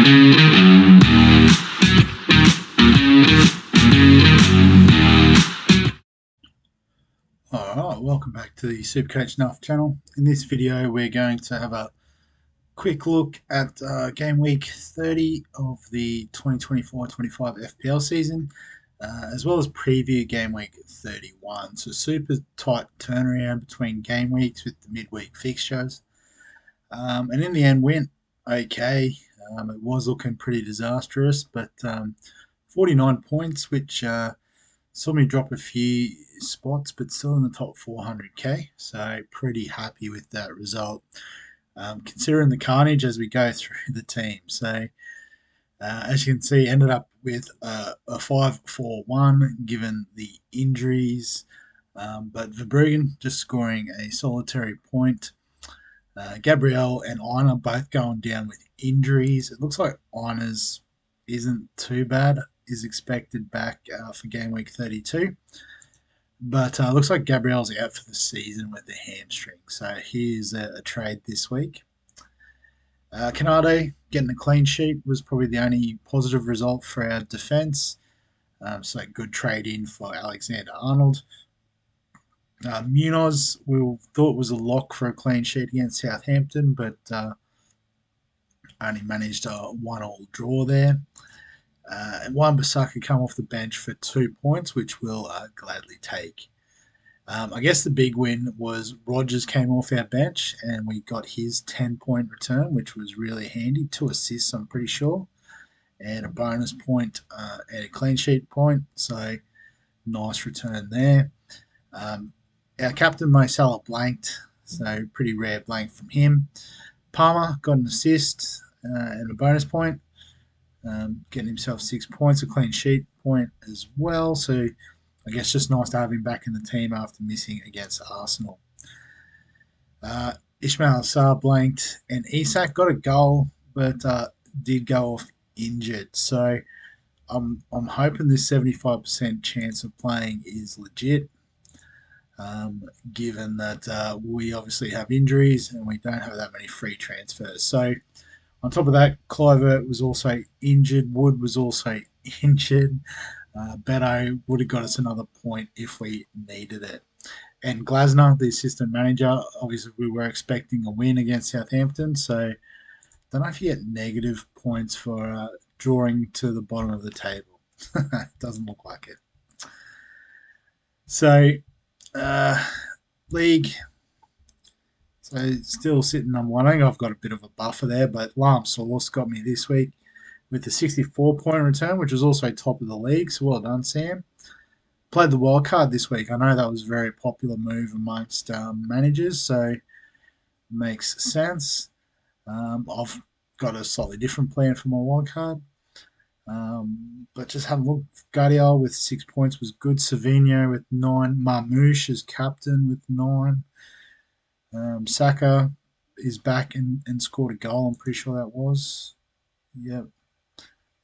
Alright, welcome back to the Supercoach Nuff channel. In this video we're going to have a quick look at game week 30 of the 2024-25 FPL season, as well as preview game week 31. So super tight turnaround between game weeks with the midweek fixtures. And in the end went okay. It was looking pretty disastrous, but 49 points, which saw me drop a few spots, but still in the top 400k. So pretty happy with that result, considering the carnage as we go through the team. So as you can see, ended up with a 5-4-1 given the injuries, but Verbruggen just scoring a solitary point. Gabriel and Ina both going down with injuries. It looks like Ina's isn't too bad, is expected back for game week 32. But looks like Gabriel's out for the season with the hamstring. So here's a trade this week. Canado getting a clean sheet was probably the only positive result for our defence. So good trade in for Alexander Arnold. Munoz, we thought was a lock for a clean sheet against Southampton, but only managed a 1-1 draw there. Wan-Bissaka come off the bench for 2 points, which we'll gladly take. I guess the big win was Rogers came off our bench and we got his 10-point return, which was really handy. 2 assists, I'm pretty sure, and a bonus point and a clean sheet point. So nice return there. Our captain Mo Salah blanked, so pretty rare blank from him. Palmer got an assist and a bonus point. Getting himself 6 points, a clean sheet point as well. So I guess just nice to have him back in the team after missing against Arsenal. Ismail Sarr blanked, and Isak got a goal, but did go off injured. So I'm hoping this 75% chance of playing is legit, given that we obviously have injuries and we don't have that many free transfers. So on top of that, Kluivert was also injured. Wood was also injured. Beto would have got us another point if we needed it. And Glasner, the assistant manager, obviously we were expecting a win against Southampton. So don't know if you get negative points for drawing to the bottom of the table. Doesn't look like it. So league. So still sitting number one. I think I've got a bit of a buffer there, but Lam Source got me this week with a 64-point return, which was also top of the league. So well done, Sam. Played the wild card this week. I know that was a very popular move amongst managers, so makes sense. I've got a slightly different plan for my wild card. But just have a look. Guardiola with 6 points was good. Savinho with 9. Marmouche as captain with 9. Saka is back and scored a goal. I'm pretty sure that was. Yep.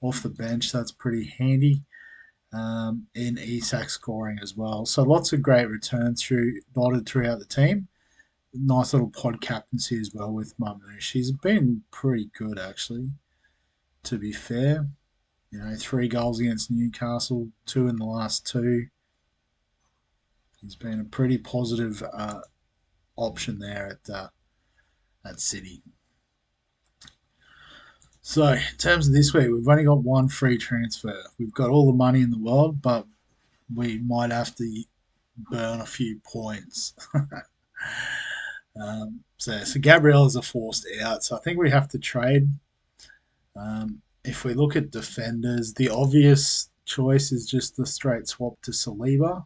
Off the bench. That's pretty handy. And Isak scoring as well. So lots of great returns dotted throughout the team. Nice little pod captaincy as well with Marmouche. He's been pretty good, actually, to be fair. 3 goals against Newcastle, 2 in the last 2. He's been a pretty positive option there at City. So in terms of this week, we've only got 1 free transfer. We've got all the money in the world, but we might have to burn a few points. So Gabriel is a forced out. So I think we have to trade. If we look at defenders, the obvious choice is just the straight swap to Saliba.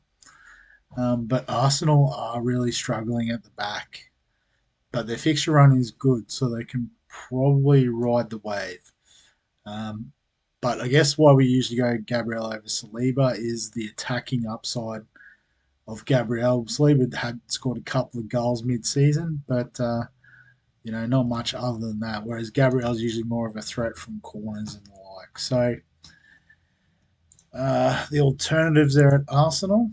But Arsenal are really struggling at the back. But their fixture run is good, so they can probably ride the wave. But I guess why we usually go Gabriel over Saliba is the attacking upside of Gabriel. Saliba had scored a couple of goals mid-season, but not much other than that. Whereas Gabriel's usually more of a threat from corners and the like. So the alternatives there at Arsenal.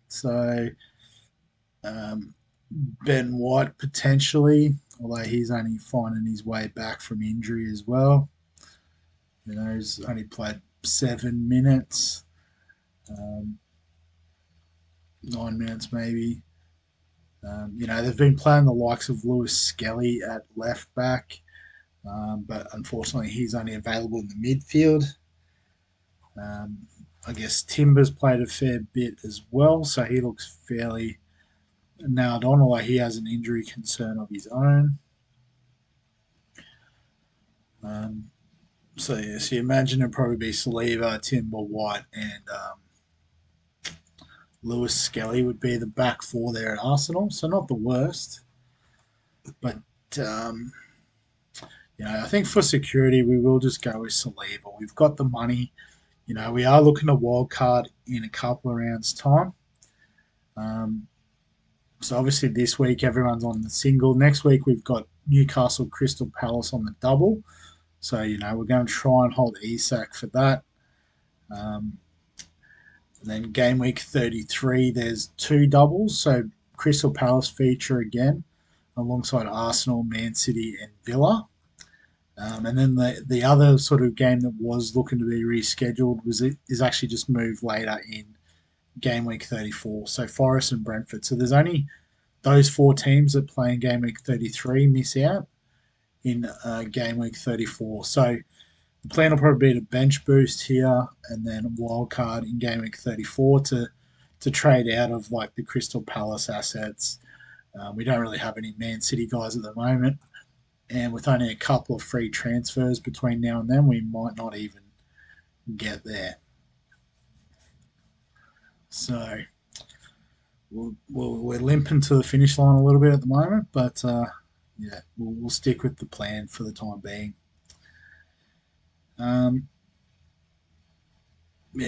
So Ben White potentially, although he's only finding his way back from injury as well. He's only played 7 minutes, 9 minutes maybe. They've been playing the likes of Lewis Skelly at left back, but unfortunately he's only available in the midfield. I guess Timber's played a fair bit as well, so he looks fairly nailed on, although he has an injury concern of his own. So you imagine it'd probably be Saliba, Timber, White, and Lewis Skelly would be the back four there at Arsenal. So not the worst, but um, I think for security we will just go with Saliba. We've got the money. We are looking to wild card in a couple of rounds' time. So obviously this week everyone's on the single. Next week we've got Newcastle Crystal Palace on the double. So we're going to try and hold Isak for that. And then game week 33, there's two doubles. So Crystal Palace feature again alongside Arsenal, Man City, and Villa. And then the other sort of game that was looking to be rescheduled is actually just moved later in game week 34. So Forest and Brentford. So there's only those four teams that play in game week 33 miss out in game week 34. So the plan will probably be to bench boost here and then wild card in game week 34 to trade out of like the Crystal Palace assets. We don't really have any Man City guys at the moment, and with only a couple of free transfers between now and then, we might not even get there. So we're limping to the finish line a little bit at the moment, but we'll stick with the plan for the time being.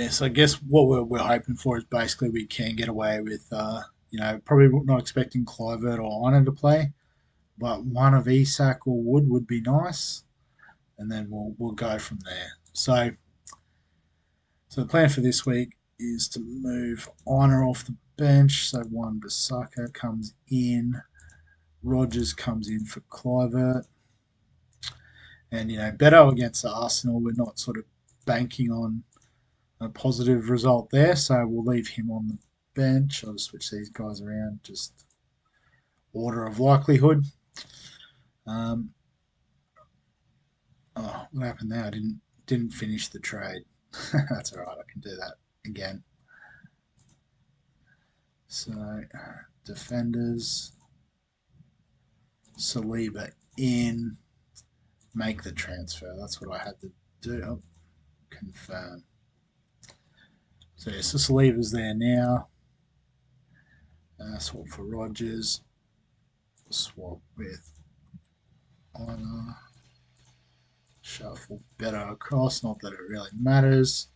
So I guess what we're hoping for is basically we can get away with, probably not expecting Clivert or Honor to play, but one of Isak or Wood would be nice, and then we'll go from there. So the plan for this week is to move Honor off the bench. So one Bissaka comes in, Rogers comes in for Clivert, and Beto against Arsenal. We're not sort of banking on a positive result there, so we'll leave him on the bench. I'll just switch these guys around, just order of likelihood. What happened there? I didn't finish the trade. That's all right. I can do that again. So defenders, Saliba in, make the transfer. That's what I had to do. Oh, confirm. So Saliba's there now. Swap for Rogers. Swap with Honor. Shuffle better across. Not that it really matters.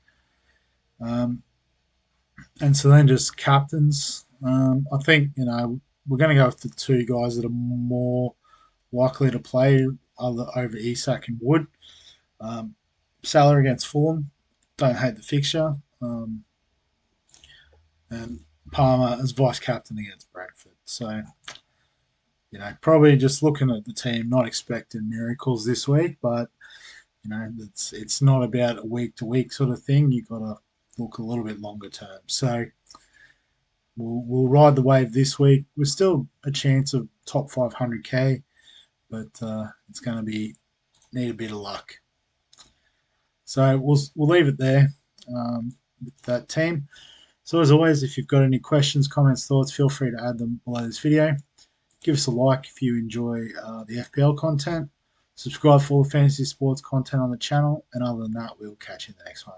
And so then just captains. I think we're going to go with the two guys that are more likely to play over Isak and Wood. Salah against Fulham. Don't hate the fixture. And Palmer as vice captain against Bradford. So, probably just looking at the team, not expecting miracles this week, but it's not about a week to week sort of thing. You've got to look a little bit longer term. So we'll ride the wave this week. We're still a chance of top 500k, but it's going to need a bit of luck. So we'll leave it there with that team. So as always, if you've got any questions, comments, thoughts, feel free to add them below this video. Give us a like if you enjoy the FPL content. Subscribe for all the fantasy sports content on the channel. And other than that, we'll catch you in the next one.